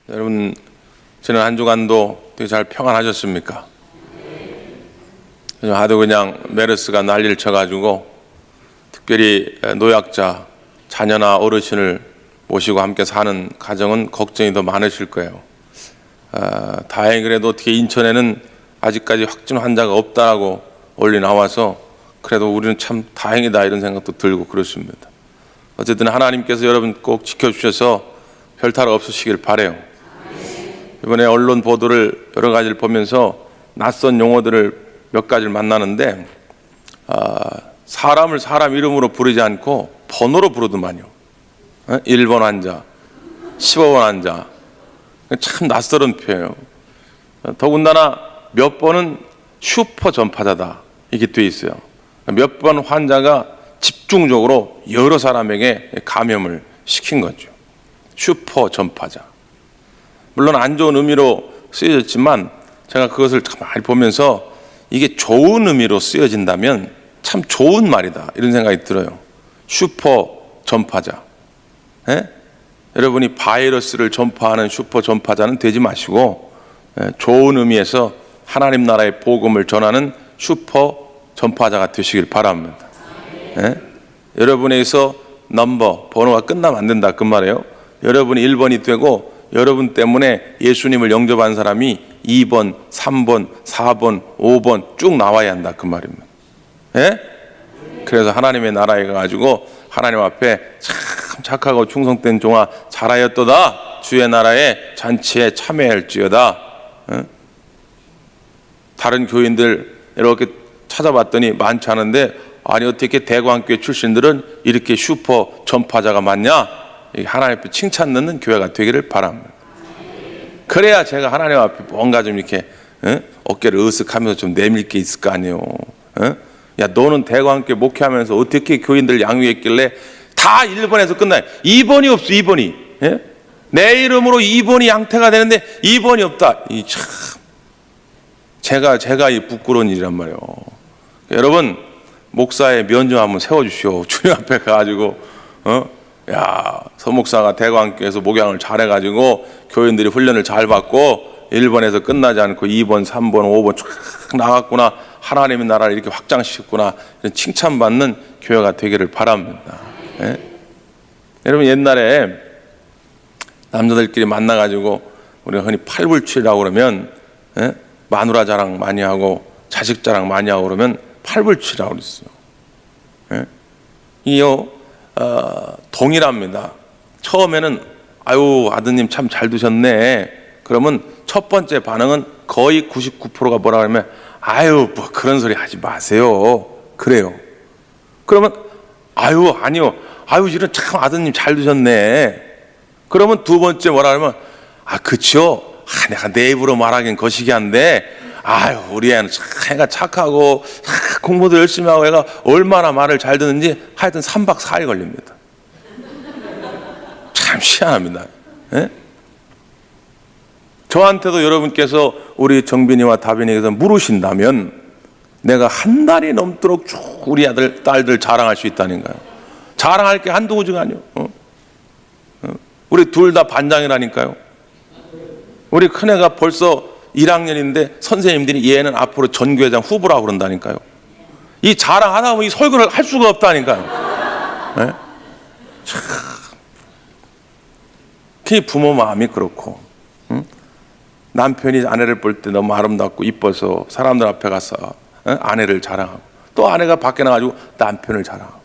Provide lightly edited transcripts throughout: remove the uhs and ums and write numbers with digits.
여러분, 지난 한 주간도 되게 잘 평안하셨습니까? 하도 그냥 메르스가 난리를 쳐가지고 특별히 노약자, 자녀나 어르신을 모시고 함께 사는 가정은 걱정이 더 많으실 거예요. 다행히 그래도 어떻게 인천에는 아직까지 확진 환자가 없다라고 원리 나와서 그래도 우리는 참 다행이다 이런 생각도 들고 그렇습니다. 어쨌든 하나님께서 여러분 꼭 지켜주셔서 별탈 없으시길 바라요. 이번에 언론 보도를 여러 가지를 보면서 낯선 용어들을 몇 가지를 만나는데 사람을 사람 이름으로 부르지 않고 번호로 부르더만요. 1번 환자, 15번 환자. 참 낯설은 표현이에요. 더군다나 몇 번은 슈퍼 전파자다 이게 돼 있어요. 몇 번 환자가 집중적으로 여러 사람에게 감염을 시킨 거죠. 슈퍼 전파자. 물론 안 좋은 의미로 쓰여졌지만 제가 그것을 참 많이 보면서 이게 좋은 의미로 쓰여진다면 참 좋은 말이다 이런 생각이 들어요. 슈퍼 전파자. 여러분이 바이러스를 전파하는 슈퍼 전파자는 되지 마시고 좋은 의미에서 하나님 나라의 복음을 전하는 슈퍼 전파자가 되시길 바랍니다. 여러분에게서 번호가 끝나면 안 된다 그 말이에요. 여러분이 1번이 되고 여러분 때문에 예수님을 영접한 사람이 2번, 3번, 4번, 5번 쭉 나와야 한다 그 말입니다. 그래서 하나님의 나라에 가가지고 하나님 앞에 참 착하고 충성된 종아 잘하였도다 주의 나라의 잔치에 참여할지어다. 다른 교인들 이렇게 찾아봤더니 많지 않은데 아니 어떻게 대광교회 출신들은 이렇게 슈퍼 전파자가 많냐? 하나님 앞에 칭찬 넣는 교회가 되기를 바랍니다. 그래야 제가 하나님 앞에 뭔가 좀 이렇게 어깨를 으쓱하면서 좀 내밀 게 있을 거 아니에요. 야 너는 대광교회 목회하면서 어떻게 교인들 양육했길래 다 1번에서 끝나요. 2번이 없어 2번이. 내 이름으로 2번이 양태가 되는데 2번이 없다. 이 참 제가 이 부끄러운 일이란 말이에요. 여러분 목사의 면접 한번 세워주시오. 주님 앞에 가가지고 야 서목사가 대광교회에서 목양을 잘해가지고 교인들이 훈련을 잘 받고 1번에서 끝나지 않고 2번, 3번, 5번 쫙 나갔구나. 하나님의 나라를 이렇게 확장시켰구나. 이런 칭찬받는 교회가 되기를 바랍니다. 여러분 옛날에 남자들끼리 만나가지고 우리가 흔히 팔불출이라고 그러면 마누라 자랑 많이 하고 자식 자랑 많이 하고 그러면 팔불출이라고 그랬어요. 이요 동일합니다. 처음에는 아유 아드님 참 잘 두셨네. 그러면 첫 번째 반응은 거의 99%가 뭐라 그러면 아유 뭐 그런 소리 하지 마세요. 그래요. 그러면 아유 아니요. 아유 이런 참 아드님 잘 두셨네. 그러면 두 번째 뭐라 그러면 아 그쵸. 내가 내 입으로 말하긴 거시기 한데 아유 우리 애는 애가 착하고 공부도 열심히 하고 애가 얼마나 말을 잘 듣는지 하여튼 3박 4일 걸립니다. 참 희한합니다. 저한테도 여러분께서 우리 정빈이와 다빈이께서 물으신다면 내가 한 달이 넘도록 쭉 우리 아들 딸들 자랑할 수 있다는 거예요. 자랑할 게 한두 가지가 아니에요. 우리 둘 다 반장이라니까요. 우리 큰애가 벌써 1학년인데 선생님들이 얘는 앞으로 전교회장 후보라고 그런다니까요. 이 자랑하다 보면 이 설교를 할 수가 없다니까요. 참. 특히 부모 마음이 그렇고 남편이 아내를 볼 때 너무 아름답고 이뻐서 사람들 앞에 가서 아내를 자랑하고 또 아내가 밖에 나가지고 남편을 자랑하고.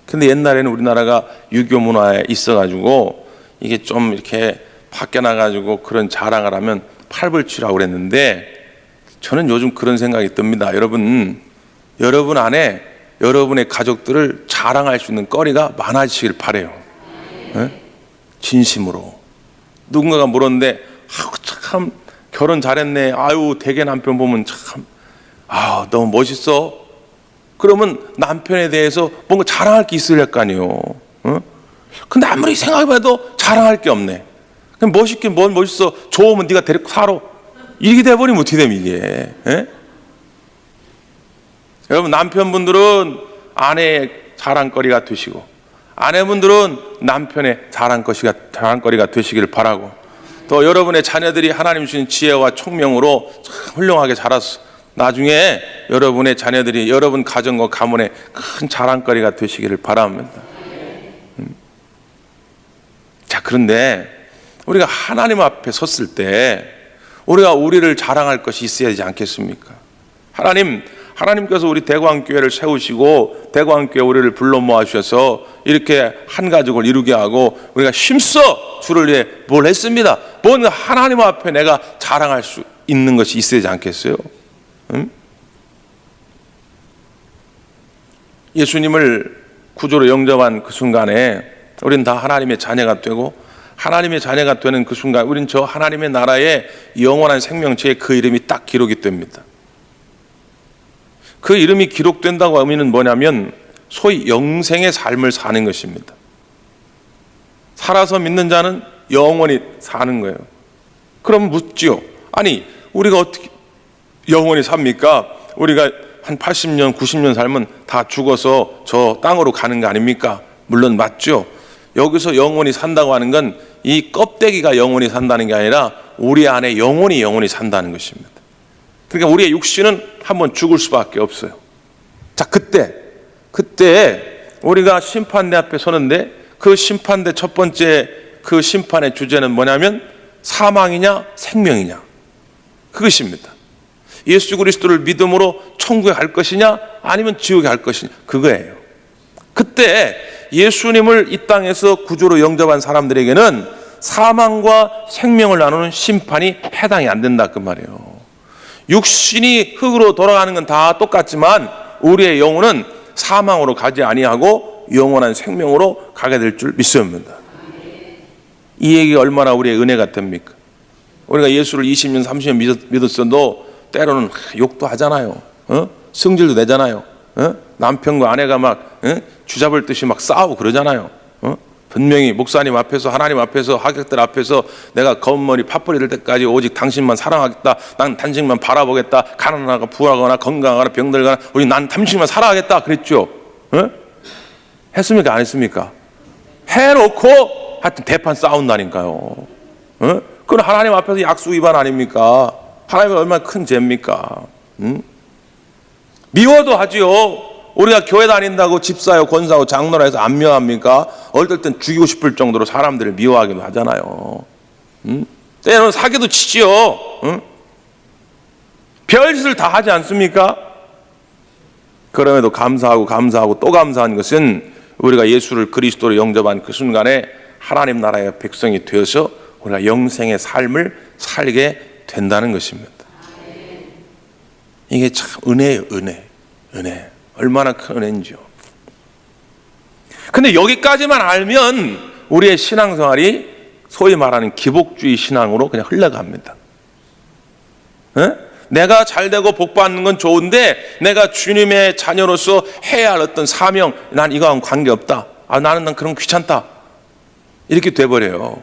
근데 옛날에는 우리나라가 유교 문화에 있어가지고 이게 좀 이렇게 밖에 나가지고 그런 자랑을 하면 팔불출이라고 그랬는데 저는 요즘 그런 생각이 듭니다. 여러분 안에 여러분의 가족들을 자랑할 수 있는 거리가 많아지시길 바라요. 진심으로. 누군가가 물었는데 아우 참 결혼 잘했네. 아유 대개 남편 보면 참 너무 멋있어. 그러면 남편에 대해서 뭔가 자랑할 게 있어야 할 거 아니에요. 근데 아무리 생각해봐도 자랑할 게 없네. 그럼 멋있긴 뭔 멋있어. 좋으면 네가 데리고 살아. 이렇게 돼버리면 어떻게 되면 이게. 여러분 남편분들은 아내의 자랑거리가 되시고 아내분들은 남편의 자랑거리가 되시기를 바라고 또 여러분의 자녀들이 하나님 주신 지혜와 총명으로 참 훌륭하게 자라서 나중에 여러분의 자녀들이 여러분 가정과 가문의 큰 자랑거리가 되시기를 바랍니다. 자, 그런데 우리가 하나님 앞에 섰을 때 우리가 우리를 자랑할 것이 있어야 되지 않겠습니까? 하나님께서 우리 대광교회를 세우시고 대광교회 우리를 불러 모아주셔서 이렇게 한 가족을 이루게 하고 우리가 힘써 주를 위해 뭘 했습니다. 뭔 하나님 앞에 내가 자랑할 수 있는 것이 있어야 되지 않겠어요? 응? 예수님을 구주로 영접한 그 순간에 우리는 다 하나님의 자녀가 되고 하나님의 자녀가 되는 그 순간 우리는 저 하나님의 나라의 영원한 생명체에 그 이름이 딱 기록이 됩니다. 그 이름이 기록된다고 의미는 뭐냐면 소위 영생의 삶을 사는 것입니다. 살아서 믿는 자는 영원히 사는 거예요. 그럼 묻지요. 아니 우리가 어떻게 영원히 삽니까? 우리가 한 80년 90년 살면 다 죽어서 저 땅으로 가는 거 아닙니까? 물론 맞죠. 여기서 영원히 산다고 하는 건 이 껍데기가 영원히 산다는 게 아니라 우리 안에 영원히 산다는 것입니다. 그러니까 우리의 육신은 한번 죽을 수밖에 없어요. 자, 그때 우리가 심판대 앞에 서는데 그 심판대 첫 번째 그 심판의 주제는 뭐냐면 사망이냐 생명이냐 그것입니다. 예수 그리스도를 믿음으로 천국에 갈 것이냐 아니면 지옥에 갈 것이냐 그거예요. 그때 예수님을 이 땅에서 구주로 영접한 사람들에게는 사망과 생명을 나누는 심판이 해당이 안 된다 그 말이에요. 육신이 흙으로 돌아가는 건 다 똑같지만 우리의 영혼은 사망으로 가지 아니하고 영원한 생명으로 가게 될 줄 믿습니다. 이 얘기가 얼마나 우리의 은혜가 됩니까? 우리가 예수를 20년 30년 믿었어도 때로는 욕도 하잖아요. 승질도 내잖아요. 남편과 아내가 막 쥐잡을 듯이 막 싸우고 그러잖아요. 분명히 목사님 앞에서 하나님 앞에서 하객들 앞에서 내가 검은 머리 팥뿌리 될 때까지 오직 당신만 사랑하겠다. 난 당신만 바라보겠다. 가난하거나 부하거나 건강하거나 병들거나 우리 난 당신만 사랑하겠다 그랬죠. 했습니까? 안 했습니까? 해놓고 하여튼 대판 싸운다니까요. 그건 하나님 앞에서 약속 위반 아닙니까? 하나님은 얼마나 큰 죄입니까? 미워도 하지요. 우리가 교회 다닌다고 집사요 권사요 장로라 해서 안 미워합니까? 어떨 땐 죽이고 싶을 정도로 사람들을 미워하기도 하잖아요. 때로는 사기도 치지요. 별짓을 다 하지 않습니까? 그럼에도 감사하고 또 감사한 것은 우리가 예수를 그리스도로 영접한 그 순간에 하나님 나라의 백성이 되어서 우리가 영생의 삶을 살게 된다는 것입니다. 이게 참 은혜예요. 은혜. 얼마나 큰 은혜인지요. 근데 여기까지만 알면 우리의 신앙생활이 소위 말하는 기복주의 신앙으로 그냥 흘러갑니다. 내가 잘되고 복받는 건 좋은데 내가 주님의 자녀로서 해야 할 어떤 사명, 난 이거하고는 관계없다. 난 그런 거 귀찮다. 이렇게 돼버려요.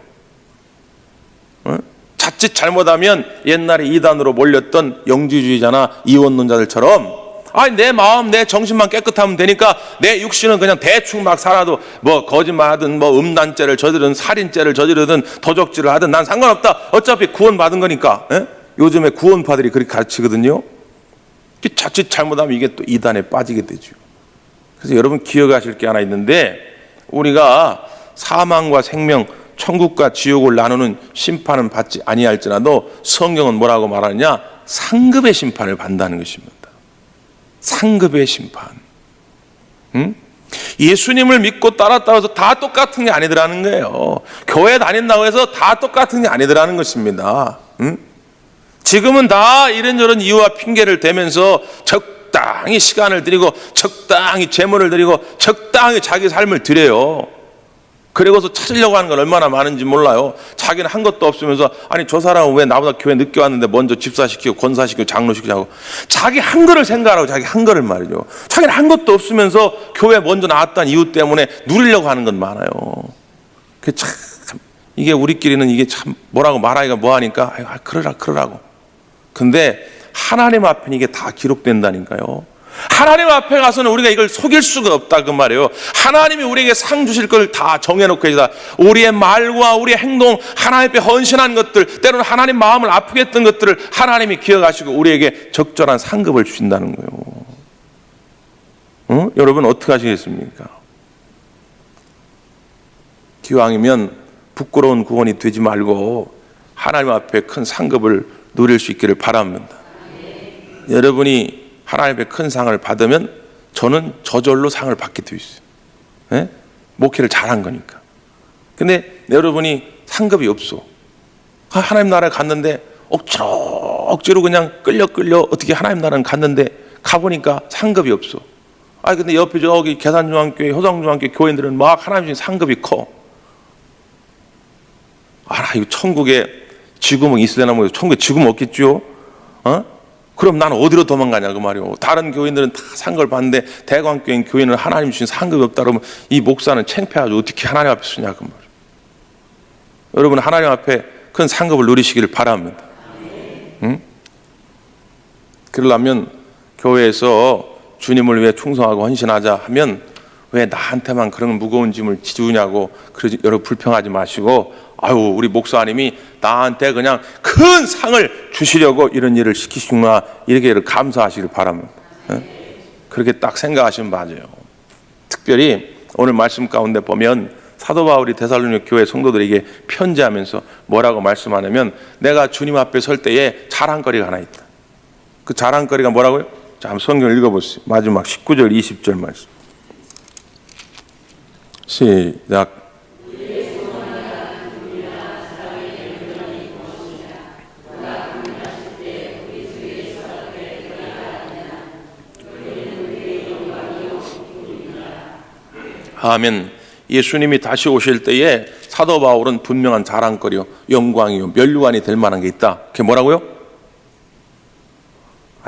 자칫 잘못하면 옛날에 이단으로 몰렸던 영지주의자나 이원론자들처럼 내 마음, 내 정신만 깨끗하면 되니까 내 육신은 그냥 대충 막 살아도 뭐 거짓말하든 뭐 음란죄를 저지르든 살인죄를 저지르든 도적질을 하든 난 상관없다. 어차피 구원받은 거니까. 요즘에 구원파들이 그렇게 가르치거든요. 자칫 잘못하면 이게 또 이단에 빠지게 되죠. 그래서 여러분 기억하실 게 하나 있는데 우리가 사망과 생명, 천국과 지옥을 나누는 심판은 받지 아니할지라도 성경은 뭐라고 말하느냐? 상급의 심판을 받는다는 것입니다. 상급의 심판. 예수님을 믿고 따랐다고 해서 다 똑같은 게 아니더라는 거예요. 교회 다닌다고 해서 다 똑같은 게 아니더라는 것입니다. 지금은 다 이런저런 이유와 핑계를 대면서 적당히 시간을 드리고 적당히 재물을 드리고 적당히 자기 삶을 드려요. 그리고서 찾으려고 하는 건 얼마나 많은지 몰라요. 자기는 한 것도 없으면서 아니 저 사람은 왜 나보다 교회 늦게 왔는데 먼저 집사시키고 권사시키고 장로시키자고. 자기 한 거를 생각하고 자기 한 거를 말이죠. 자기는 한 것도 없으면서 교회 먼저 나왔다는 이유 때문에 누리려고 하는 건 많아요. 그게 참 이게 우리끼리는 이게 참 뭐라고 말하기가 뭐하니까 그러라고. 근데 하나님 앞에는 이게 다 기록된다니까요. 하나님 앞에 가서는 우리가 이걸 속일 수가 없다 그 말이에요. 하나님이 우리에게 상 주실 걸 다 정해놓고 계시다. 우리의 말과 우리의 행동, 하나님 앞에 헌신한 것들, 때로는 하나님 마음을 아프게 했던 것들을 하나님이 기억하시고 우리에게 적절한 상급을 주신다는 거예요. 여러분 어떻게 하시겠습니까? 기왕이면 부끄러운 구원이 되지 말고 하나님 앞에 큰 상급을 누릴 수 있기를 바랍니다. 여러분이 하나님 앞에 큰 상을 받으면 저는 저절로 상을 받게 되어 있어요. 네? 목회를 잘한 거니까. 근데 여러분이 상급이 없어. 하나님 나라에 갔는데 억지로 그냥 끌려 어떻게 하나님 나라는 갔는데 가보니까 상급이 없어. 근데 옆에 저기 계산중앙교회, 효성중앙교회 교인들은 막 하나님 주신 상급이 커. 이거 천국에 지구멍 있으려나 뭐 천국에 지구멍 없겠죠? 그럼 나는 어디로 도망가냐 그 말이오. 다른 교인들은 다 상급을 받는데 대광교인 교인은 하나님 주신 상급이 없다 그러면 이 목사는 창피하죠. 어떻게 하나님 앞에 쓰냐 그 말이오. 여러분 하나님 앞에 큰 상급을 누리시기를 바랍니다. 그러려면 교회에서 주님을 위해 충성하고 헌신하자 하면 왜 나한테만 그런 무거운 짐을 지우냐고 여러분 불평하지 마시고 우리 목사님이 나한테 그냥 큰 상을 주시려고 이런 일을 시키시구나 이렇게 감사하시길 바랍니다. 그렇게 딱 생각하시면 맞아요. 특별히 오늘 말씀 가운데 보면 사도 바울이 데살로니가 교회 성도들에게 편지하면서 뭐라고 말씀하냐면 내가 주님 앞에 설 때에 자랑거리가 하나 있다. 그 자랑거리가 뭐라고요? 자, 한번 성경을 읽어보세요. 마지막 19절 20절 말씀 시작. 아멘. 예수님이 다시 오실 때에 사도 바울은 분명한 자랑거리요, 영광이요, 면류관이 될 만한 게 있다. 그게 뭐라고요?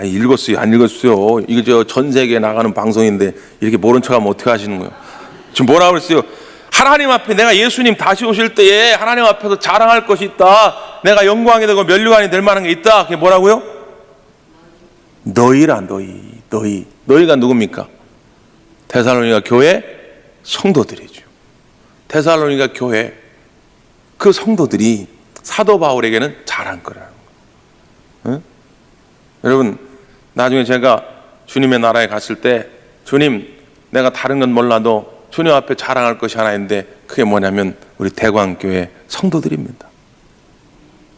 읽었어요? 안 읽었어요? 이거 전 세계에 나가는 방송인데 이렇게 모른 척하면 어떻게 하시는 거예요? 지금 뭐라고 그랬어요? 하나님 앞에 내가 예수님 다시 오실 때에 하나님 앞에서 자랑할 것이 있다. 내가 영광이 되고 면류관이 될 만한 게 있다. 그게 뭐라고요? 너희라 너희가 누굽니까? 데살로니가 교회 성도들이죠. 데살로니가 교회 그 성도들이 사도 바울에게는 자랑거리라는 거예요. 여러분 나중에 제가 주님의 나라에 갔을 때 주님 내가 다른 건 몰라도 주님 앞에 자랑할 것이 하나 있는데 그게 뭐냐면 우리 대광교회 성도들입니다.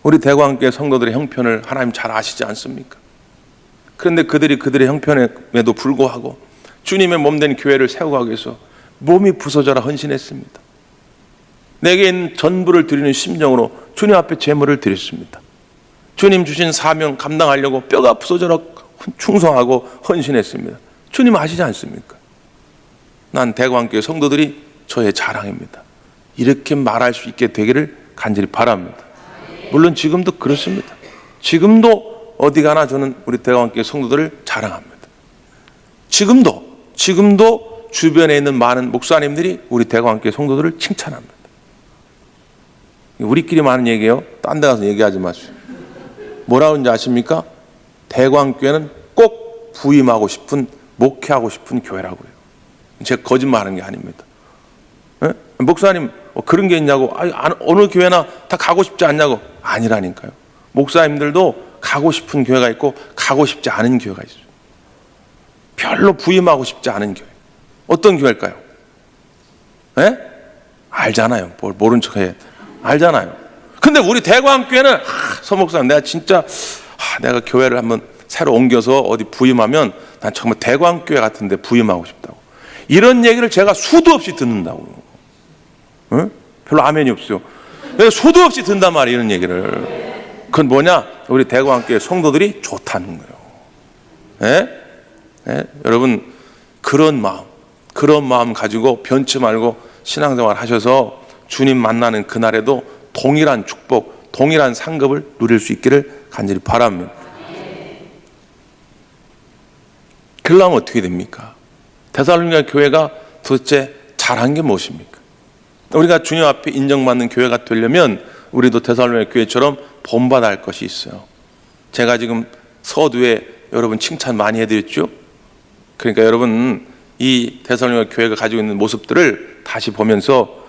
우리 대광교회 성도들의 형편을 하나님 잘 아시지 않습니까? 그런데 그들의 형편에도 불구하고 주님의 몸된 교회를 세워가기 위해서 몸이 부서져라 헌신했습니다. 내게 있는 전부를 드리는 심정으로 주님 앞에 제물을 드렸습니다. 주님 주신 사명 감당하려고 뼈가 부서져라 충성하고 헌신했습니다. 주님 아시지 않습니까? 난 대광교회 성도들이 저의 자랑입니다. 이렇게 말할 수 있게 되기를 간절히 바랍니다. 물론 지금도 그렇습니다. 지금도 어디 가나 저는 우리 대광교회 성도들을 자랑합니다. 지금도 주변에 있는 많은 목사님들이 우리 대광교회 성도들을 칭찬합니다. 우리끼리만 하는 얘기예요. 딴 데 가서 얘기하지 마세요. 뭐라고 하는지 아십니까? 대광교회는 꼭 부임하고 싶은, 목회하고 싶은 교회라고요. 제가 거짓말하는 게 아닙니다. 에? 목사님 그런 게 있냐고, 어느 교회나 다 가고 싶지 않냐고. 아니라니까요. 목사님들도 가고 싶은 교회가 있고 가고 싶지 않은 교회가 있어요. 별로 부임하고 싶지 않은 교회. 어떤 교회일까요? 에? 알잖아요. 뭘 모른 척해. 알잖아요. 근데 우리 대광교회는 서목사님 내가 진짜 내가 교회를 한번 새로 옮겨서 어디 부임하면 난 정말 대광교회 같은데 부임하고 싶다고. 이런 얘기를 제가 수도 없이 듣는다고. 에? 별로 아멘이 없어요. 내가 수도 없이 듣는단 말이에요. 이런 얘기를. 그건 뭐냐? 우리 대광교회 성도들이 좋다는 거예요. 에? 여러분 그런 마음 가지고 변치 말고 신앙생활 하셔서 주님 만나는 그날에도 동일한 축복, 동일한 상급을 누릴 수 있기를 간절히 바랍니다. 그러려면 어떻게 됩니까? 데살로니가 교회가 도대체 잘한 게 무엇입니까? 우리가 주님 앞에 인정받는 교회가 되려면 우리도 데살로니가 교회처럼 본받아야 할 것이 있어요. 제가 지금 서두에 여러분 칭찬 많이 해드렸죠? 그러니까 여러분, 이 데살로니가 교회가 가지고 있는 모습들을 다시 보면서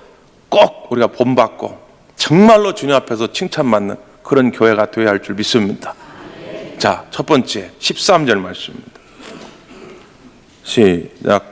꼭 우리가 본받고 정말로 주님 앞에서 칭찬받는 그런 교회가 되어야 할 줄 믿습니다. 자, 첫 번째 13절 말씀입니다. 시작.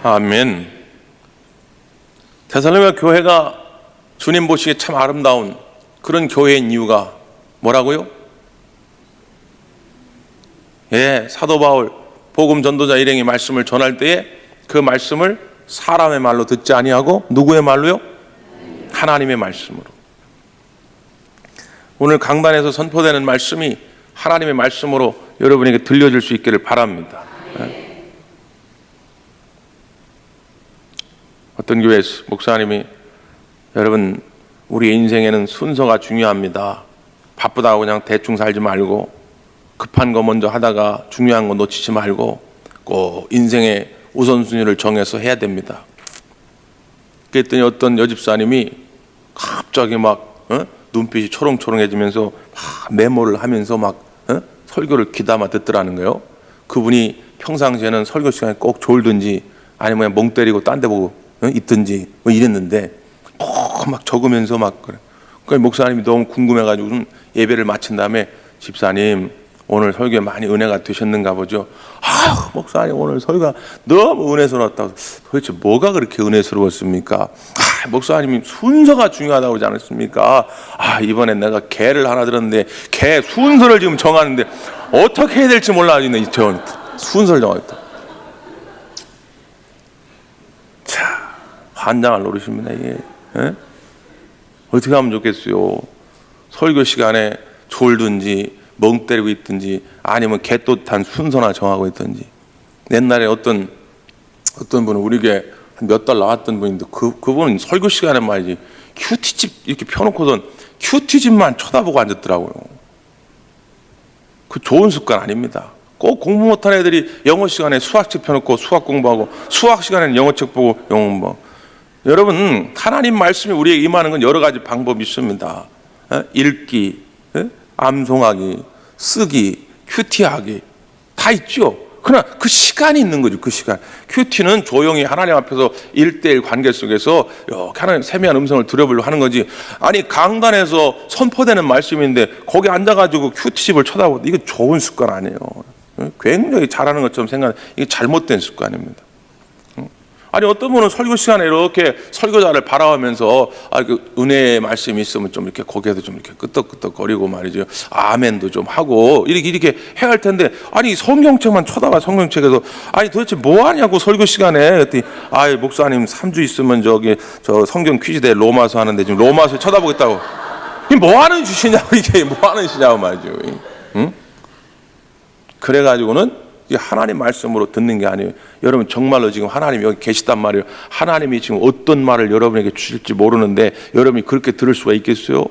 아멘. 데살로니가 교회가 주님 보시기에 참 아름다운 그런 교회인 이유가 뭐라고요? 예, 사도 바울 복음 전도자 일행이 말씀을 전할 때에 그 말씀을 사람의 말로 듣지 아니하고 누구의 말로요? 하나님의 말씀으로. 오늘 강단에서 선포되는 말씀이 하나님의 말씀으로 여러분에게 들려줄 수 있기를 바랍니다. 예. 어떤 교회에서 목사님이 여러분, 우리 인생에는 순서가 중요합니다. 바쁘다고 그냥 대충 살지 말고 급한 거 먼저 하다가 중요한 거 놓치지 말고 꼭 인생의 우선순위를 정해서 해야 됩니다. 그랬더니 어떤 여집사님이 갑자기 막 눈빛이 초롱초롱해지면서 막 메모를 하면서 막 설교를 귀담아 듣더라는 거예요. 그분이 평상시에는 설교 시간에 꼭 졸든지 아니면 멍 때리고 딴 데 보고 있든지 뭐 이랬는데 꼭 막 적으면서 막 그래. 그러니까 목사님이 너무 궁금해가지고 예배를 마친 다음에 집사님 오늘 설교에 많이 은혜가 되셨는가 보죠. 아, 목사님 오늘 설교가 너무 은혜스러웠다고. 도대체 뭐가 그렇게 은혜스러웠습니까? 아, 목사님이 순서가 중요하다고 그러지 않았습니까? 아, 이번엔 내가 개를 하나 들었는데 개 순서를 지금 정하는데 어떻게 해야 될지 몰라. 저 순서를 정하겠다. 자, 환장할 노릇입니다 이게. 에? 어떻게 하면 좋겠어요? 설교 시간에 졸든지 멍 때리고 있든지 아니면 개또탄 순서나 정하고 있든지. 옛날에 어떤 분은 우리에게 몇 달 나왔던 분인데 그분은 설교 시간에 말이지 큐티집 이렇게 펴놓고선 큐티집만 쳐다보고 앉았더라고요. 그 좋은 습관 아닙니다. 꼭 공부 못한 애들이 영어 시간에 수학책 펴놓고 수학 공부하고 수학 시간에는 영어책 보고 영어 공부하고. 여러분, 하나님 말씀이 우리에게 임하는 건 여러 가지 방법이 있습니다. 읽기, 암송하기, 쓰기, 큐티하기 다 있죠. 그러나 그 시간이 있는 거죠. 그 시간. 큐티는 조용히 하나님 앞에서 1대1 관계 속에서 이렇게 하나님 세미한 음성을 들어보려고 하는 거지. 아니, 강단에서 선포되는 말씀인데 거기 앉아가지고 큐티집을 쳐다보고 이거 좋은 습관 아니에요. 굉장히 잘하는 것처럼 생각하는 이게 잘못된 습관입니다. 아니, 어떤 분은 설교 시간에 이렇게 설교자를 바라보면서 그 은혜의 말씀이 있으면 좀 이렇게 고개도 좀 이렇게 끄덕끄덕거리고 말이죠. 아멘도 좀 하고 이렇게 해야 할 텐데, 아니 성경책만 쳐다봐. 성경책에서 아니 도대체 뭐 하냐고 설교 시간에. 그랬더니 목사님 3주 있으면 저 성경 퀴즈대 로마서 하는데 지금 로마서 쳐다보겠다고. 이게 뭐 하는 주시냐고. 이게 뭐 하는 시냐고 말이죠. 응? 그래가지고는 하나님 말씀으로 듣는 게 아니에요. 여러분, 정말로 지금 하나님이 여기 계시단 말이에요. 하나님이 지금 어떤 말을 여러분에게 주실지 모르는데 여러분이 그렇게 들을 수가 있겠어요?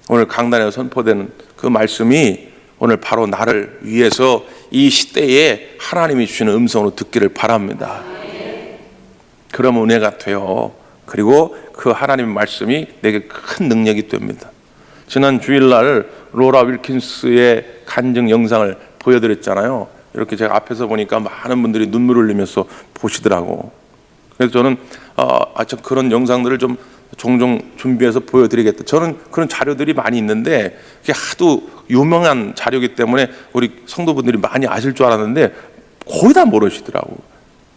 오늘 강단에서 선포되는 그 말씀이 오늘 바로 나를 위해서 이 시대에 하나님이 주시는 음성으로 듣기를 바랍니다. 그러면 은혜가 돼요. 그리고 그 하나님의 말씀이 내게 큰 능력이 됩니다. 지난 주일날 로라 윌킨스의 간증 영상을 보여드렸잖아요. 이렇게 제가 앞에서 보니까 많은 분들이 눈물을 흘리면서 보시더라고. 그래서 저는 참 그런 영상들을 좀 종종 준비해서 보여드리겠다. 저는 그런 자료들이 많이 있는데 그게 하도 유명한 자료이기 때문에 우리 성도분들이 많이 아실 줄 알았는데 거의 다 모르시더라고.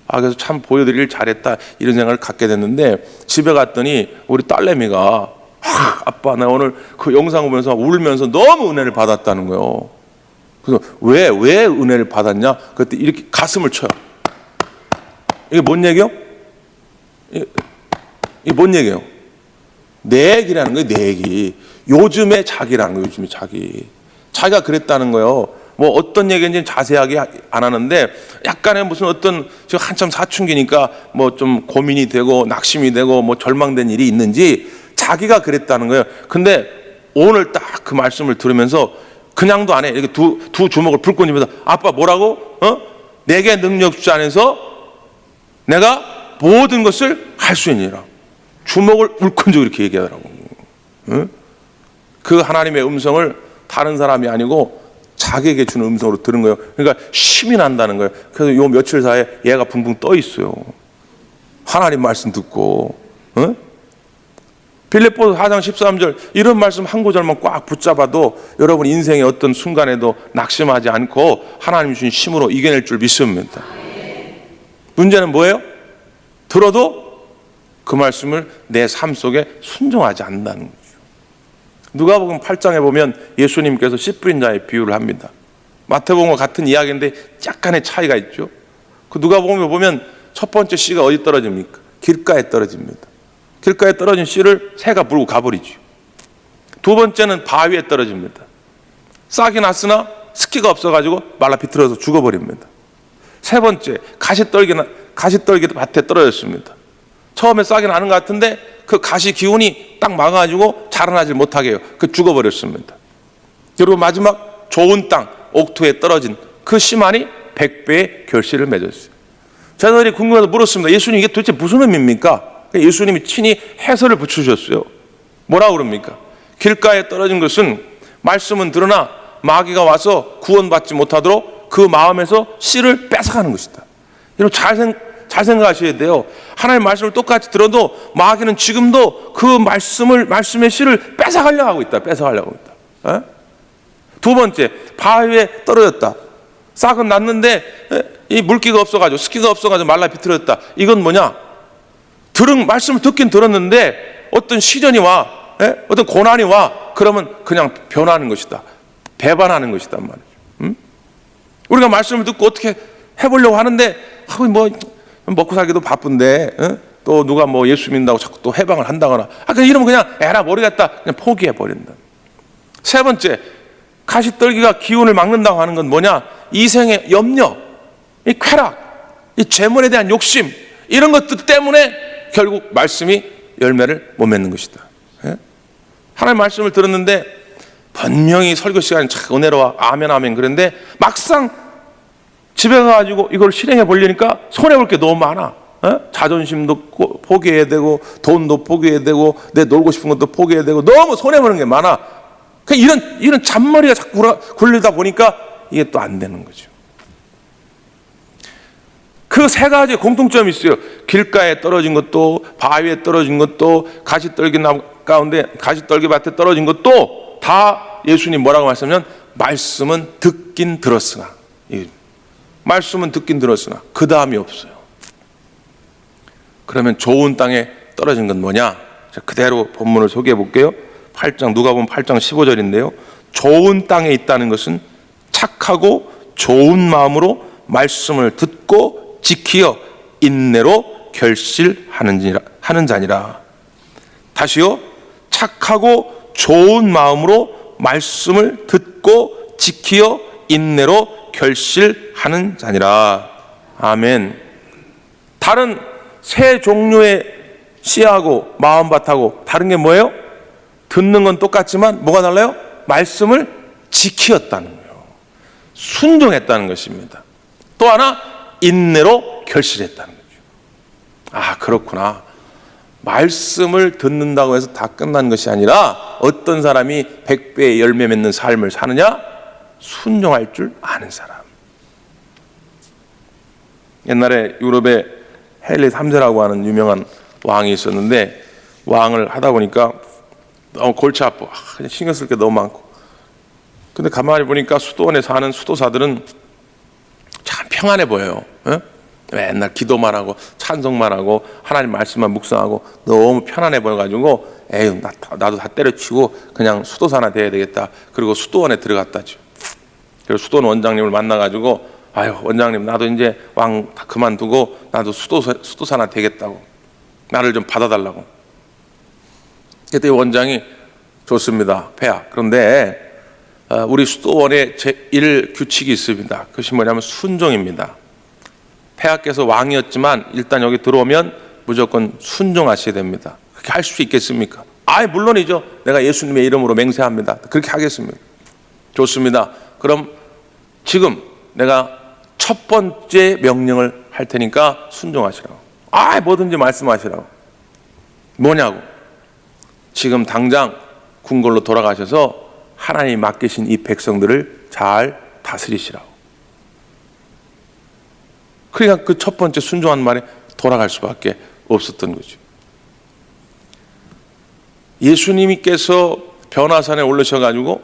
그래서 참 보여드리길 잘했다 이런 생각을 갖게 됐는데, 집에 갔더니 우리 딸내미가 아빠 나 오늘 그 영상 보면서 울면서 너무 은혜를 받았다는 거예요. 그래서 왜 은혜를 받았냐? 그때 이렇게 가슴을 쳐요. 이게 뭔 얘기요? 이게 뭔 얘기예요? 내 얘기라는 거예요. 내 얘기. 요즘의 자기라는 거예요. 요즘의 자기가 그랬다는 거예요. 뭐 어떤 얘기인지는 자세하게 안 하는데 약간의 무슨 어떤 지금 한참 사춘기니까 뭐 좀 고민이 되고 낙심이 되고 뭐 절망된 일이 있는지 자기가 그랬다는 거예요. 근데 오늘 딱 그 말씀을 들으면서 그냥도 안 해. 이렇게 두 주먹을 불 꽂으면서 아빠 뭐라고? 내게 능력 주지 않아서 내가 모든 것을 할 수 있느니라. 주먹을 울끈지고 이렇게 얘기하더라고. 그 하나님의 음성을 다른 사람이 아니고 자기에게 주는 음성으로 들은 거예요. 그러니까 힘이 난다는 거예요. 그래서 요 며칠 사이에 얘가 붕붕 떠 있어요. 하나님 말씀 듣고. 빌립보서 4장 13절 이런 말씀 한 구절만 꽉 붙잡아도 여러분 인생의 어떤 순간에도 낙심하지 않고 하나님 주신 힘으로 이겨낼 줄 믿습니다. 문제는 뭐예요? 들어도 그 말씀을 내 삶 속에 순종하지 않는다는 거죠. 누가복음 8장에 보면 예수님께서 씨 뿌린 자의 비유를 합니다. 마태복음과 같은 이야기인데 약간의 차이가 있죠. 그 누가복음에 보면 첫 번째 씨가 어디 떨어집니까? 길가에 떨어집니다. 길가에 떨어진 씨를 새가 물고 가버리죠. 두 번째는 바위에 떨어집니다. 싹이 났으나 습기가 없어가지고 말라 비틀어서 죽어버립니다. 세 번째 가시떨기 밭에 떨어졌습니다. 처음에 싹이 나는 것 같은데 그 가시 기운이 딱 막아가지고 자라나질 못하게 해요. 그 죽어버렸습니다. 그리고 마지막 좋은 땅 옥토에 떨어진 그 씨만이 100배의 결실을 맺었어요. 제자들이 궁금해서 물었습니다. 예수님 이게 도대체 무슨 의미입니까? 예수님이 친히 해설을 붙여주셨어요. 뭐라고 그럽니까? 길가에 떨어진 것은 말씀은 들으나 마귀가 와서 구원받지 못하도록 그 마음에서 씨를 뺏어가는 것이다. 여러분 잘 생각하셔야 돼요. 하나님의 말씀을 똑같이 들어도 마귀는 지금도 그 말씀의 씨를 뺏어가려고 하고 있다. 두 번째, 바위에 떨어졌다. 싹은 났는데 이 물기가 없어가지고 습기가 없어가지고 말라 비틀어졌다. 이건 뭐냐? 말씀을 듣긴 들었는데 어떤 시련이 와, 어떤 고난이 와, 그러면 그냥 변하는 것이다. 배반하는 것이다 말이죠. 우리가 말씀을 듣고 어떻게 해보려고 하는데 뭐 먹고 살기도 바쁜데 또 누가 뭐 예수 믿는다고 자꾸 또 해방을 한다거나 그냥 이러면 그냥 에라 모르겠다 그냥 포기해버린다. 세 번째, 가시떨기가 기운을 막는다고 하는 건 뭐냐? 이생의 염려, 이 쾌락, 이 재물에 대한 욕심 이런 것들 때문에 결국 말씀이 열매를 못 맺는 것이다. 하나님의 말씀을 들었는데 분명히 설교 시간이 참 은혜로워 아멘 아멘 그런데 막상 집에 가가지고 이걸 실행해 보려니까 손해볼 게 너무 많아. 자존심도 포기해야 되고 돈도 포기해야 되고 내 놀고 싶은 것도 포기해야 되고 너무 손해보는 게 많아. 이런 잔머리가 자꾸 굴리다 보니까 이게 또 안 되는 거죠. 그 세 가지 공통점이 있어요. 길가에 떨어진 것도 바위에 떨어진 것도 가시떨기 밭에 떨어진 것도 다 예수님 뭐라고 말씀하면 말씀은 듣긴 들었으나 그 다음이 없어요. 그러면 좋은 땅에 떨어진 건 뭐냐? 그대로 본문을 소개해 볼게요. 누가복음 8장 15절인데요. 좋은 땅에 있다는 것은 착하고 좋은 마음으로 말씀을 듣고 지키어 인내로 결실하는 자니라. 다시요. 착하고 좋은 마음으로 말씀을 듣고 지키어 인내로 결실하는 자니라. 아멘. 다른 세 종류의 씨하고 마음밭하고 다른 게 뭐예요? 듣는 건 똑같지만 뭐가 달라요? 말씀을 지키었다는 거예요. 순종했다는 것입니다. 또 하나 인내로 결실했다는 거죠. 아, 그렇구나. 말씀을 듣는다고 해서 다 끝난 것이 아니라 어떤 사람이 100배의 열매 맺는 삶을 사느냐? 순종할 줄 아는 사람. 옛날에 유럽에 헨리 3세라고 하는 유명한 왕이 있었는데 왕을 하다 보니까 너무 골치 아파. 그냥 신경 쓸 게 너무 많고. 근데 가만히 보니까 수도원에 사는 수도사들은 참 평안해 보여요. 맨날 기도만 하고 찬송만 하고 하나님 말씀만 묵상하고 너무 편안해 보여가지고 에휴 나도 다 때려치고 그냥 수도사나 돼야 되겠다. 그리고 수도원에 들어갔다죠. 그래서 수도원 원장님을 만나가지고 아유 원장님 나도 이제 왕 다 그만두고 나도 수도사나 되겠다고 나를 좀 받아달라고. 그때 원장이 좋습니다 폐하. 그런데 우리 수도원에 제1 규칙이 있습니다. 그것이 뭐냐면 순종입니다. 폐하께서 왕이었지만 일단 여기 들어오면 무조건 순종하셔야 됩니다. 그렇게 할 수 있겠습니까? 물론이죠. 내가 예수님의 이름으로 맹세합니다. 그렇게 하겠습니다. 좋습니다. 그럼 지금 내가 첫 번째 명령을 할 테니까 순종하시라고. 뭐든지 말씀하시라고. 뭐냐고. 지금 당장 궁궐로 돌아가셔서 하나님이 맡기신 이 백성들을 잘 다스리시라고. 그러니까 그 첫 번째 순종한 말에 돌아갈 수밖에 없었던 거죠. 예수님께서 변화산에 올라셔가지고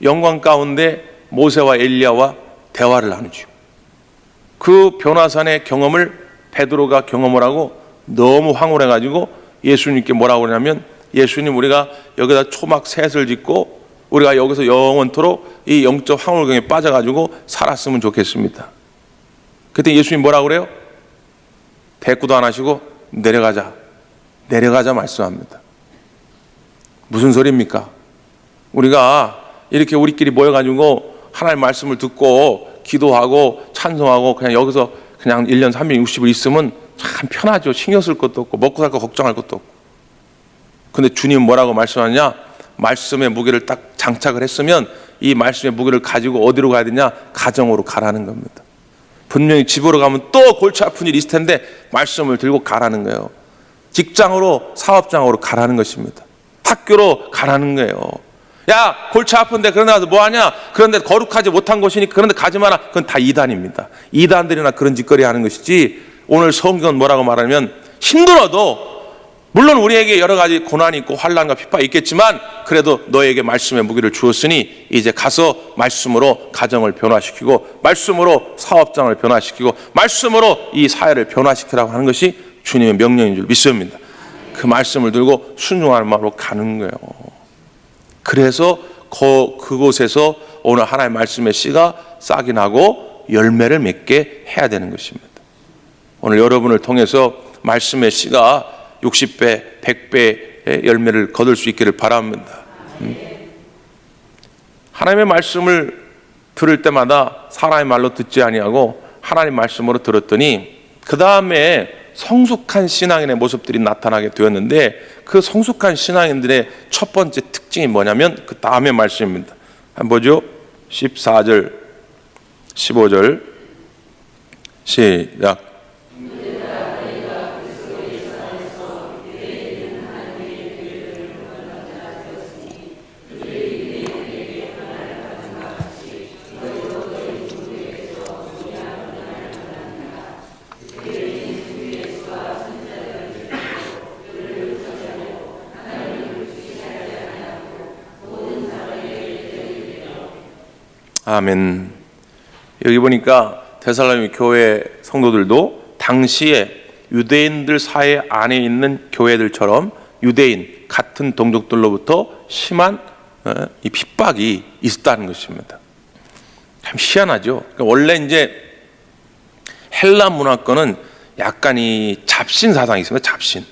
영광 가운데 모세와 엘리야와 대화를 나누죠. 그 변화산의 경험을 베드로가 경험을 하고 너무 황홀해가지고 예수님께 뭐라고 그러냐면, 예수님, 우리가 여기다 초막 셋을 짓고 우리가 여기서 영원토록 이 영적 황홀경에 빠져가지고 살았으면 좋겠습니다. 그때 예수님 뭐라고 그래요? 대꾸도 안 하시고 내려가자 말씀합니다. 무슨 소리입니까? 우리가 이렇게 우리끼리 모여가지고 하나님 말씀을 듣고 기도하고 찬송하고 그냥 여기서 그냥 1년 360일 있으면 참 편하죠. 신경 쓸 것도 없고 먹고 살 거 걱정할 것도 없고. 근데 주님 뭐라고 말씀하냐? 말씀의 무게를 딱 장착을 했으면 이 말씀의 무게를 가지고 어디로 가야 되냐? 가정으로 가라는 겁니다. 분명히 집으로 가면 또 골치 아픈 일이 있을 텐데 말씀을 들고 가라는 거예요. 직장으로, 사업장으로 가라는 것입니다. 학교로 가라는 거예요. 야, 골치 아픈데 그런 데 가서 뭐하냐? 그런데 거룩하지 못한 곳이니까 그런 데 가지 마라. 그건 다 이단입니다. 이단들이나 그런 짓거리 하는 것이지, 오늘 성경은 뭐라고 말하면, 힘들어도 물론 우리에게 여러 가지 고난이 있고 환난과 핍박이 있겠지만 그래도 너에게 말씀의 무기를 주었으니 이제 가서 말씀으로 가정을 변화시키고 말씀으로 사업장을 변화시키고 말씀으로 이 사회를 변화시키라고 하는 것이 주님의 명령인 줄 믿습니다. 그 말씀을 들고 순종하는 마음으로 가는 거예요. 그래서 그곳에서 오늘 하나님의 말씀의 씨가 싹이 나고 열매를 맺게 해야 되는 것입니다. 오늘 여러분을 통해서 말씀의 씨가 60배, 100배의 열매를 거둘 수 있기를 바랍니다. 하나님의 말씀을 들을 때마다 사람의 말로 듣지 아니하고 하나님 말씀으로 들었더니 그 다음에 성숙한 신앙인의 모습들이 나타나게 되었는데, 그 성숙한 신앙인들의 첫 번째 특징이 뭐냐면 그 다음의 말씀입니다. 한번 보죠. 14절, 15절 시작. 아멘. 여기 보니까 데살로니가 교회 성도들도 당시에 유대인들 사회 안에 있는 교회들처럼 유대인 같은 동족들로부터 심한 이 핍박이 있었다는 것입니다. 참 희한하죠. 그러니까 원래 이제 헬라 문화권은 약간 이 잡신 사상이 있습니다. 잡신.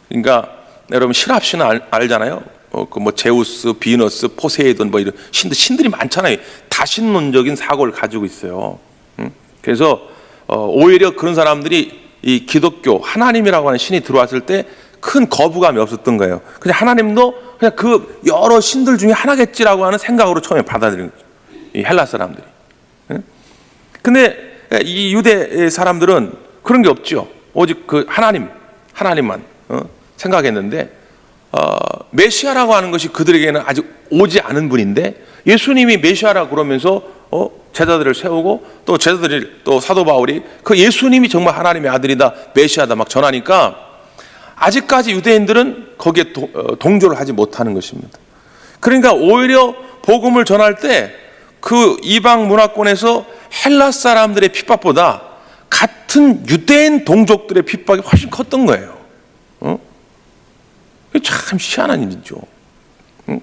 그러니까 여러분 실합 신화 알잖아요. 뭐 제우스, 비너스, 포세이돈 뭐 이런 신들이 많잖아요. 다신론적인 사고를 가지고 있어요. 그래서 오히려 그런 사람들이 이 기독교 하나님이라고 하는 신이 들어왔을 때 큰 거부감이 없었던 거예요. 그냥 하나님도 그냥 그 여러 신들 중에 하나겠지라고 하는 생각으로 처음에 받아들인 거죠. 이 헬라 사람들이. 근데 이 유대 사람들은 그런 게 없죠. 오직 그 하나님만 생각했는데, 메시아라고 하는 것이 그들에게는 아직 오지 않은 분인데 예수님이 메시아라고 그러면서 제자들을 세우고 또 제자들이 또 사도 바울이 그 예수님이 정말 하나님의 아들이다, 메시아다 막 전하니까 아직까지 유대인들은 거기에 동조를 하지 못하는 것입니다. 그러니까 오히려 복음을 전할 때 그 이방 문화권에서 헬라 사람들의 핍박보다 같은 유대인 동족들의 핍박이 훨씬 컸던 거예요. 참 희한한 일이죠.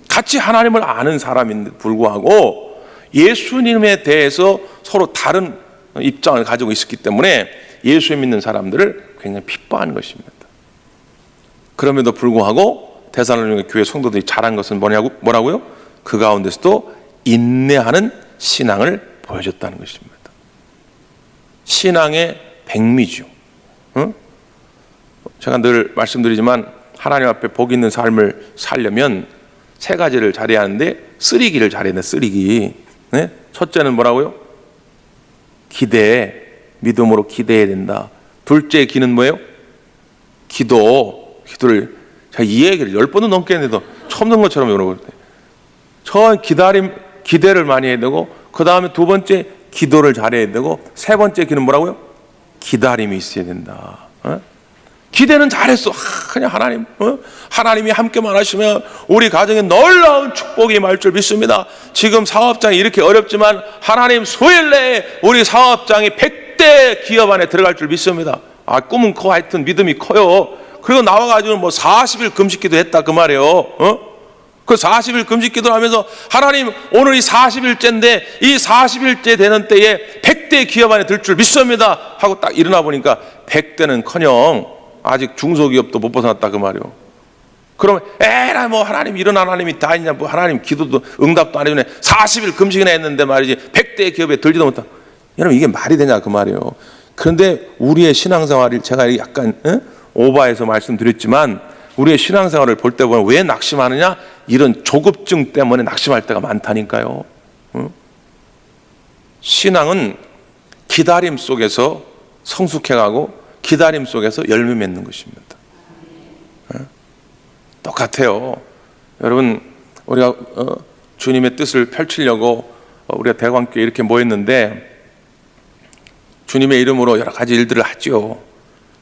같이 하나님을 아는 사람인데 불구하고 예수님에 대해서 서로 다른 입장을 가지고 있었기 때문에 예수 믿는 사람들을 굉장히 핍박하는 것입니다. 그럼에도 불구하고 데살로니가 교회 성도들이 잘한 것은 뭐라고요? 그 가운데서도 인내하는 신앙을 보여줬다는 것입니다. 신앙의 백미죠. 제가 늘 말씀드리지만 하나님 앞에 복 있는 삶을 살려면 세 가지를 잘해야 하는데 쓰리기를 잘해야 돼. 쓰리기. 네? 첫째는 뭐라고요? 기대. 믿음으로 기대해야 된다. 둘째 기는 뭐예요? 기도를 제가 이 얘기를 10번도 넘게 했는데도 처음 듣는 것처럼 여러분 저 기대를 많이 해야 되고, 그 다음에 두 번째 기도를 잘해야 되고, 세 번째 기는 뭐라고요? 기다림이 있어야 된다. 기대는 잘했어. 그냥 하나님이 함께만 하시면 우리 가정에 놀라운 축복이 임할 줄 믿습니다. 지금 사업장이 이렇게 어렵지만 하나님 수일 내에 우리 사업장이 100대 기업 안에 들어갈 줄 믿습니다. 꿈은 커. 하여튼 믿음이 커요. 그리고 나와가지고 40일 금식기도 했다 그 말이에요. 그 40일 금식기도 하면서 하나님 오늘이 40일째인데 이 40일째 되는 때에 100대 기업 안에 들 줄 믿습니다 하고 딱 일어나 보니까 100대는커녕 아직 중소기업도 못 벗어났다 그 말이에요. 그러면 에라 하나님 이런 하나님이 다 있냐, 하나님 기도도 응답도 안 해주네, 40일 금식이나 했는데 말이지 100대 기업에 들지도 못한. 여러분 이게 말이 되냐 그 말이에요. 그런데 우리의 신앙생활을 제가 약간 오버해서 말씀드렸지만 우리의 신앙생활을 볼 때 보면 왜 낙심하느냐? 이런 조급증 때문에 낙심할 때가 많다니까요. 신앙은 기다림 속에서 성숙해가고 기다림 속에서 열매 맺는 것입니다. 똑같아요. 여러분 우리가 주님의 뜻을 펼치려고 우리가 대광교회 이렇게 모였는데 주님의 이름으로 여러 가지 일들을 하죠.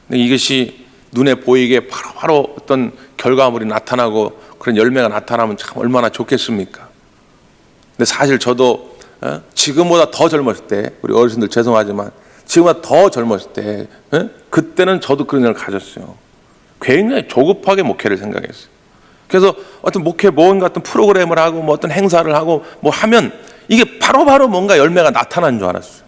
근데 이것이 눈에 보이게 바로 어떤 결과물이 나타나고 그런 열매가 나타나면 참 얼마나 좋겠습니까? 근데 사실 저도 지금보다 더 젊었을 때, 우리 어르신들 죄송하지만 지금보다 더 젊었을 때 그때는 저도 그런 생각을 가졌어요. 굉장히 조급하게 목회를 생각했어요. 그래서 어떤 목회 모임 같은 프로그램을 하고 어떤 행사를 하고 하면 이게 바로바로 뭔가 열매가 나타나는 줄 알았어요.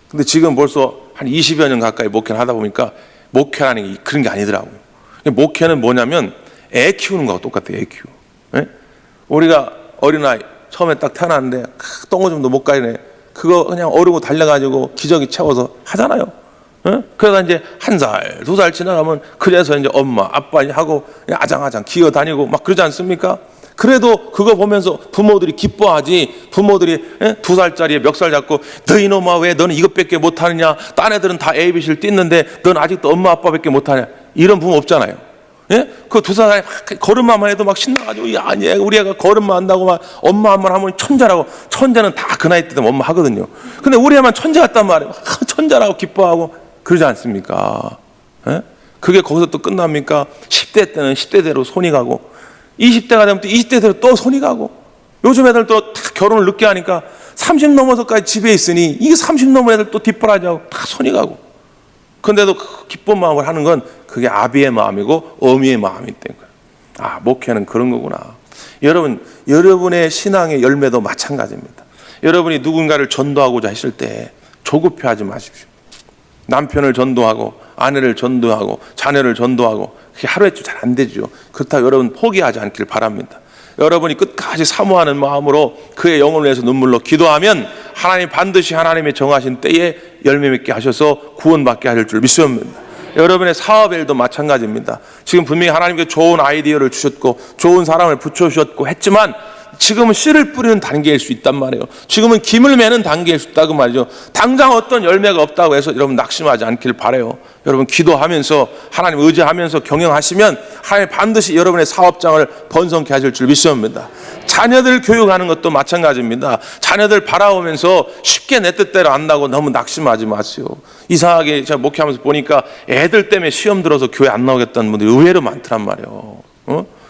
근데 지금 벌써 한 20여 년 가까이 목회를 하다 보니까 목회라는 게 그런 게 아니더라고요. 목회는 뭐냐면 애 키우는 거하고 똑같아요. 애 키우. 우리가 어린아이 처음에 딱 태어났는데 똥오줌도 못 가리네. 그거 그냥 어르고 달려가지고 기저귀 채워서 하잖아요. 그러다 이제 1살, 2살 지나가면 그래서 이제 엄마, 아빠 하고 아장아장 기어 다니고 막 그러지 않습니까? 그래도 그거 보면서 부모들이 기뻐하지. 부모들이 2살짜리에 멱살 잡고 너 이놈아 왜 너는 이것밖에 못하느냐, 딴 애들은 다 ABC를 띄는데 너는 아직도 엄마 아빠밖에 못하냐, 이런 부모 없잖아요. 그 2살에 걸음마만 해도 막 신나가지고 아니 우리 애가 걸음마 한다고 막 엄마 한 번 하면 천재라고. 천재는 다 그 나이 때 되면 엄마 하거든요. 근데 우리 애만 천재 같단 말이에요. 천재라고 기뻐하고 그러지 않습니까? 그게 거기서 또 끝납니까? 10대 때는 10대대로 손이 가고 20대가 되면 또 20대대로 또 손이 가고, 요즘 애들 또 다 결혼을 늦게 하니까 30 넘어서까지 집에 있으니 이게 30 넘은 애들 또 뒷바라지하고 다 손이 가고. 그런데도 그 기쁜 마음을 하는 건 그게 아비의 마음이고 어미의 마음이 때문에. 목회는 그런 거구나. 여러분의 신앙의 열매도 마찬가지입니다. 여러분이 누군가를 전도하고자 했을 때 조급해하지 마십시오. 남편을 전도하고 아내를 전도하고 자녀를 전도하고 그게 하루에 잘 안 되죠. 그렇다고 여러분 포기하지 않길 바랍니다. 여러분이 끝까지 사모하는 마음으로 그의 영혼을 위해서 눈물로 기도하면 하나님 반드시 하나님의 정하신 때에 열매 맺게 하셔서 구원받게 하실 줄 믿습니다. 여러분의 사업 일도 마찬가지입니다. 지금 분명히 하나님께 좋은 아이디어를 주셨고 좋은 사람을 붙여주셨고 했지만 지금은 씨를 뿌리는 단계일 수 있단 말이에요. 지금은 김을 매는 단계일 수 있다고 말이죠. 당장 어떤 열매가 없다고 해서 여러분 낙심하지 않길 바라요. 여러분 기도하면서 하나님 의지하면서 경영하시면 하나님 반드시 여러분의 사업장을 번성케 하실 줄 믿습니다. 자녀들 교육하는 것도 마찬가지입니다. 자녀들 바라보면서 쉽게 내 뜻대로 안다고 너무 낙심하지 마세요. 이상하게 제가 목회하면서 보니까 애들 때문에 시험 들어서 교회 안 나오겠다는 분들이 의외로 많더란 말이에요.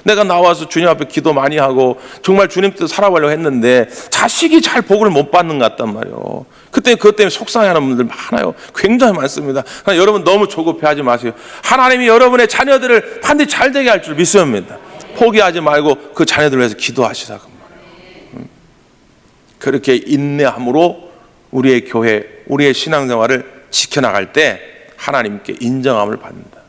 내가 나와서 주님 앞에 기도 많이 하고 정말 주님 뜻 살아보려고 했는데 자식이 잘 복을 못 받는 것 같단 말이에요. 그때 그것 때문에 속상해하는 분들 많아요. 굉장히 많습니다. 여러분 너무 조급해하지 마세요. 하나님이 여러분의 자녀들을 반드시 잘 되게 할 줄 믿습니다. 포기하지 말고 그 자녀들을 위해서 기도하시라고 말이에요. 그렇게 인내함으로 우리의 교회, 우리의 신앙생활을 지켜나갈 때 하나님께 인정함을 받는다.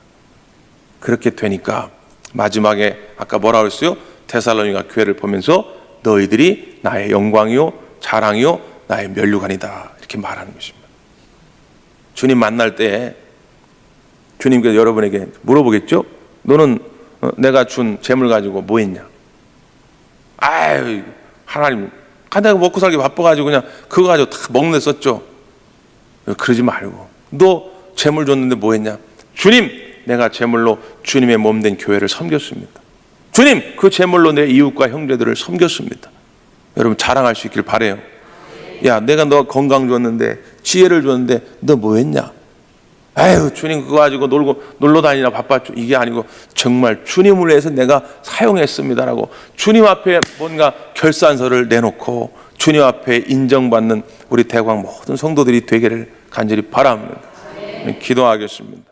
그렇게 되니까 마지막에 아까 뭐라고 했어요? 데살로니가 교회를 보면서 너희들이 나의 영광이요 자랑이요 나의 면류관이다 이렇게 말하는 것입니다. 주님 만날 때 주님께서 여러분에게 물어보겠죠? 너는 내가 준 재물 가지고 뭐 했냐? 아유, 하나님, 내가 먹고 살기 바빠가지고 그냥 그거 가지고 다 먹는 데 썼죠. 그러지 말고, 너 재물 줬는데 뭐 했냐? 주님, 내가 재물로 주님의 몸된 교회를 섬겼습니다. 주님, 그 재물로 내 이웃과 형제들을 섬겼습니다. 여러분 자랑할 수 있길 바라요. 야, 내가 너 건강 줬는데, 지혜를 줬는데 너 뭐 했냐? 아유, 주님 그거 가지고 놀러 다니나 바빴죠. 이게 아니고 정말 주님을 위해서 내가 사용했습니다라고 주님 앞에 뭔가 결산서를 내놓고 주님 앞에 인정받는 우리 대광 모든 성도들이 되기를 간절히 바랍니다. 기도하겠습니다.